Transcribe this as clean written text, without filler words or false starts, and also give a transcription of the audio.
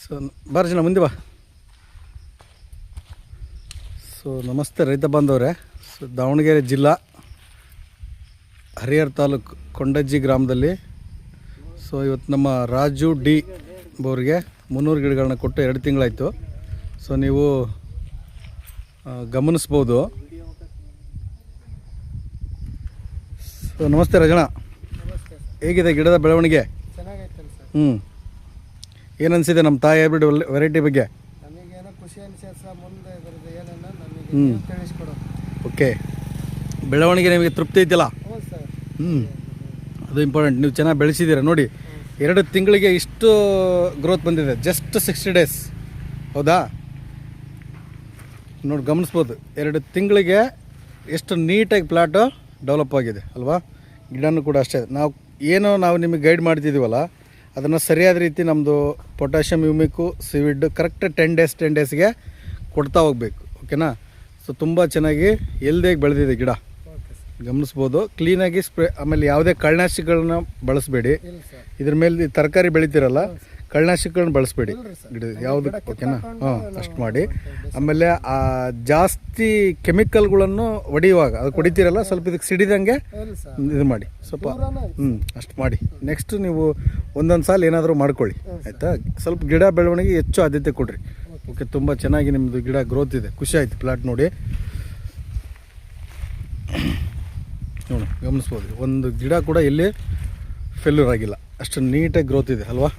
So ಬಾರ ಜನ ಮುಂದೆ ಬಾ. ಸೊ ನಮಸ್ತೆ ರೈತ ಬಾಂಧವರೇ. ಸೊ ದಾವಣಗೆರೆ ಜಿಲ್ಲಾ ಹರಿಹರ ತಾಲೂಕು ಕೊಂಡಜ್ಜಿ ಗ್ರಾಮದಲ್ಲಿ ಸೊ ಇವತ್ತು ನಮ್ಮ ರಾಜು ಡಿ ಬೋರ್ಗೆ 300 ಗಿಡಗಳನ್ನ ಕೊಟ್ಟು 2 ತಿಂಗಳಾಯಿತು. ಸೊ ನೀವು ಗಮನಿಸ್ಬೋದು. ಸೊ ನಮಸ್ತೆ ರಾಜಣ್ಣ, ಹೇಗಿದೆ ಗಿಡದ ಬೆಳವಣಿಗೆ? ಚೆನ್ನಾಗೈತಲ್ಲ ಸರ್. ಏನು ಅನಿಸಿದೆ ನಮ್ಮ ತಾಯಿ ಹೈಬ್ರಿಡ್ ವೆರೈಟಿ ಬಗ್ಗೆ? ನಮಗೇನೋ ಖುಷಿ ಅನಿಸಿದೆ ಸರ್. ಮುಂದೆ ಇದ್ರದ್ದು ಏನೇನೋ ನಮಗೆ ತಿಳಿಸ್ಕೊಡು. ಓಕೆ, ಬೆಳವಣಿಗೆ ನಿಮಗೆ ತೃಪ್ತಿ ಐತಿಲ್ಲ? ಹೌದು ಸರ್. ಅದು ಇಂಪಾರ್ಟೆಂಟ್. ನೀವು ಚೆನ್ನಾಗಿ ಬೆಳೆಸಿದ್ದೀರಾ ನೋಡಿ. 2 ತಿಂಗಳಿಗೆ ಇಷ್ಟು ಗ್ರೋತ್ ಬಂದಿದೆ, ಜಸ್ಟ್ 60 ಡೇಸ್. ಹೌದಾ? ನೋಡಿ ಗಮನಿಸ್ಬೋದು, 2 ತಿಂಗಳಿಗೆ ಎಷ್ಟು ನೀಟಾಗಿ ಪ್ಲಾಟು ಡೆವಲಪ್ ಆಗಿದೆ ಅಲ್ವಾ? ಗಿಡನೂ ಕೂಡ ಅಷ್ಟೇ. ನಾವು ನಿಮಗೆ ಗೈಡ್ ಮಾಡ್ತಿದ್ದೀವಲ್ಲ, ಅದನ್ನು ಸರಿಯಾದ ರೀತಿ ನಮ್ಮದು ಪೊಟ್ಯಾಷಿಯಮ್, ಹ್ಯೂಮಿಕ್ಕು, ಸಿವಿಡ್ ಕರೆಕ್ಟ್ 10 ಡೇಸ್ಗೆ ಕೊಡ್ತಾ ಹೋಗಬೇಕು. ಓಕೆನಾ? ಸೊ ತುಂಬ ಚೆನ್ನಾಗಿ ಎಲ್ದಿಯಾಗಿ ಬೆಳೆದಿದೆ ಗಿಡ, ಗಮನಿಸ್ಬೋದು. ಕ್ಲೀನಾಗಿ ಸ್ಪ್ರೇ. ಆಮೇಲೆ ಯಾವುದೇ ಕಳೆನಾಶಕಗಳನ್ನ ಬಳಸಬೇಡಿ. ಇದ್ರ ಮೇಲೆ ತರಕಾರಿ ಬೆಳಿತೀರಲ್ಲ, ಕಳೆನಾಶಕಗಳನ್ನ ಬಳಸಬೇಡಿ ಗಿಡ ಯಾವುದಕ್ಕೆ. ಓಕೆನಾ? ಅಷ್ಟು ಮಾಡಿ. ಆಮೇಲೆ ಜಾಸ್ತಿ ಕೆಮಿಕಲ್ಗಳನ್ನು ಹೊಡೆಯುವಾಗ ಅದು ಹೊಡಿತೀರಲ್ಲ, ಸ್ವಲ್ಪ ಇದಕ್ಕೆ ಸಿಡಿದಂಗೆ ಇದು ಮಾಡಿ ಸ್ವಲ್ಪ. ಅಷ್ಟು ಮಾಡಿ. ನೆಕ್ಸ್ಟ್ ನೀವು ಒಂದೊಂದು ಸಾಲ ಏನಾದರೂ ಮಾಡ್ಕೊಳ್ಳಿ, ಆಯಿತಾ? ಸ್ವಲ್ಪ ಗಿಡ ಬೆಳವಣಿಗೆ ಹೆಚ್ಚು ಆದ್ಯತೆ ಕೊಡ್ರಿ. ಓಕೆ, ತುಂಬ ಚೆನ್ನಾಗಿ ನಿಮ್ಮದು ಗಿಡ ಗ್ರೋತ್ ಇದೆ. ಖುಷಿ ಆಯಿತು ಪ್ಲಾಟ್ ನೋಡಿ. ನೋಡಿ ಗಮನಿಸ್ಬೋದು, ಒಂದು ಗಿಡ ಕೂಡ ಎಲ್ಲಿ ಫೇಲ್ಯೂರ್ ಆಗಿಲ್ಲ, ಅಷ್ಟು ನೀಟಾಗಿ ಗ್ರೋತ್ ಇದೆ ಅಲ್ವಾ?